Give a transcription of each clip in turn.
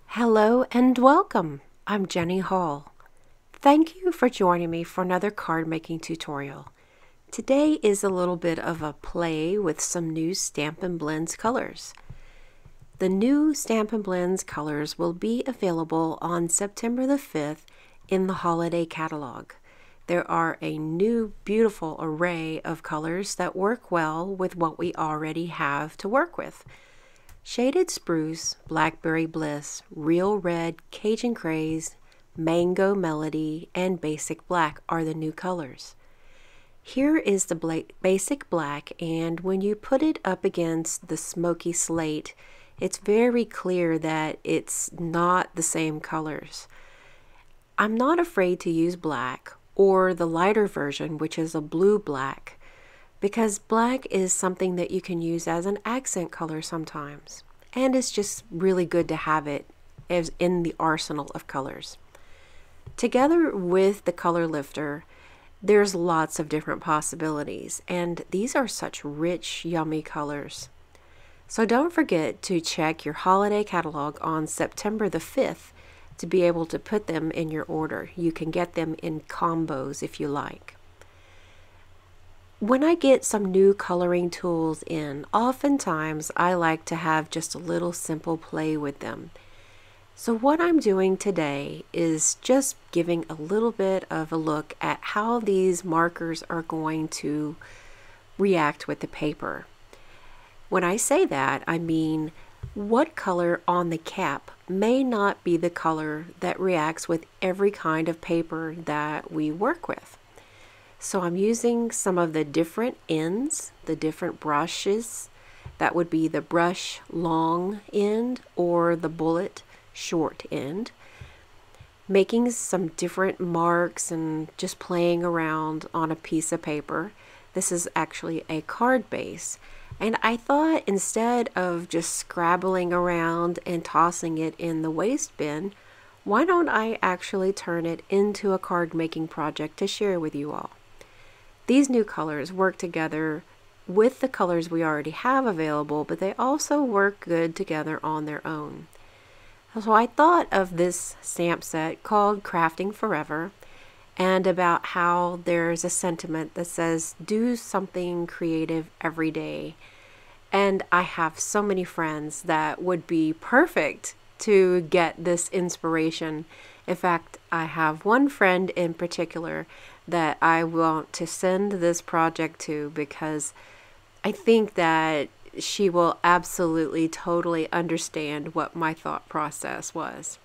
Hello and welcome. I'm Jenny Hall. Thank you for joining me for another card making tutorial. Today is a little bit of a play with some new Stampin' Blends colors. The new Stampin' Blends colors will be available on September the 5th in the holiday catalog. There are a new beautiful array of colors that work well with what we already have to work with. Shaded Spruce, Blackberry Bliss, Real Red, Cajun Craze, Mango Melody, and Basic Black are the new colors. Here is the Basic Black, and when you put it up against the smoky slate, it's very clear that it's not the same colors. I'm not afraid to use black or the lighter version, which is a blue black, because black is something that you can use as an accent color sometimes, and it's just really good to have it as in the arsenal of colors. Together with the color lifter, there's lots of different possibilities, and these are such rich, yummy colors. So don't forget to check your holiday catalog on September the 5th to be able to put them in your order. You can get them in combos if you like. When I get some new coloring tools in, oftentimes I like to have just a little simple play with them. So what I'm doing today is just giving a little bit of a look at how these markers are going to react with the paper. When I say that, I mean what color on the cap may not be the color that reacts with every kind of paper that we work with. So I'm using some of the different ends, the different brushes. That would be the brush long end or the bullet short end. Making some different marks and just playing around on a piece of paper. This is actually a card base. And I thought instead of just scrabbling around and tossing it in the waste bin, why don't I actually turn it into a card making project to share with you all? These new colors work together with the colors we already have available, but they also work good together on their own. So I thought of this stamp set called Crafting Forever, and about how there's a sentiment that says, do something creative every day. And I have so many friends that would be perfect to get this inspiration. In fact, I have one friend in particular that I want to send this project to because I think that she will absolutely totally understand what my thought process was.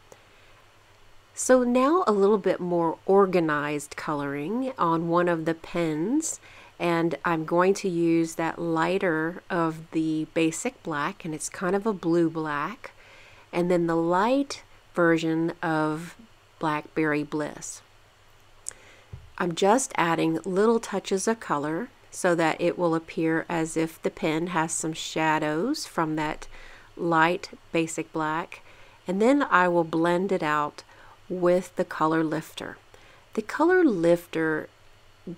So now a little bit more organized coloring on one of the pens, and I'm going to use that lighter of the Basic Black, and it's kind of a blue black, and then the light version of Blackberry Bliss. I'm just adding little touches of color so that it will appear as if the pen has some shadows from that light Basic Black, and then I will blend it out with the color lifter. The color lifter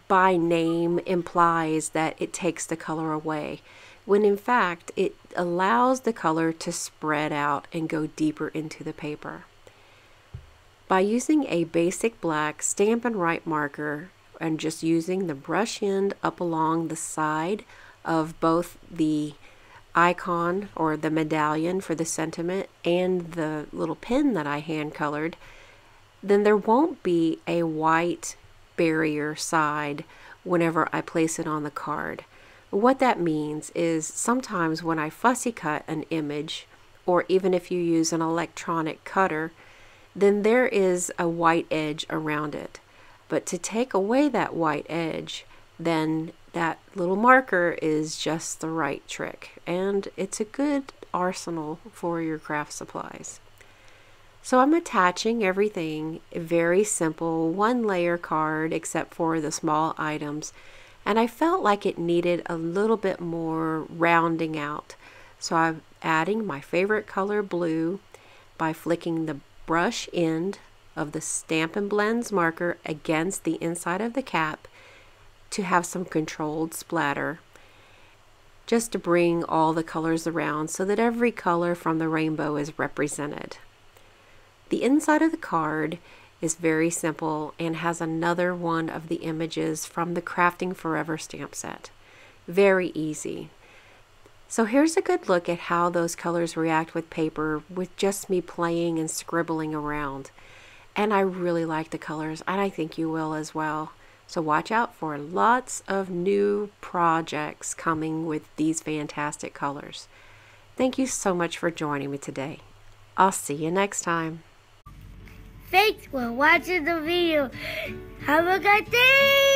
by name implies that it takes the color away, when in fact it allows the color to spread out and go deeper into the paper. By using a Basic Black Stampin' Write marker and just using the brush end up along the side of both the icon or the medallion for the sentiment and the little pen that I hand colored, then there won't be a white barrier side whenever I place it on the card. What that means is sometimes when I fussy cut an image, or even if you use an electronic cutter, then there is a white edge around it. But to take away that white edge, then that little marker is just the right trick, and it's a good arsenal for your craft supplies. So I'm attaching everything, very simple, one layer card except for the small items, and I felt like it needed a little bit more rounding out. So I'm adding my favorite color blue by flicking the brush end of the Stampin' Blends marker against the inside of the cap to have some controlled splatter. just to bring all the colors around so that every color from the rainbow is represented. The inside of the card is very simple and has another one of the images from the Crafting Forever stamp set. Very easy. So here's a good look at how those colors react with paper with just me playing and scribbling around. And I really like the colors, and I think you will as well. So watch out for lots of new projects coming with these fantastic colors. Thank you so much for joining me today. I'll see you next time. Thanks for watching the video. Have a good day!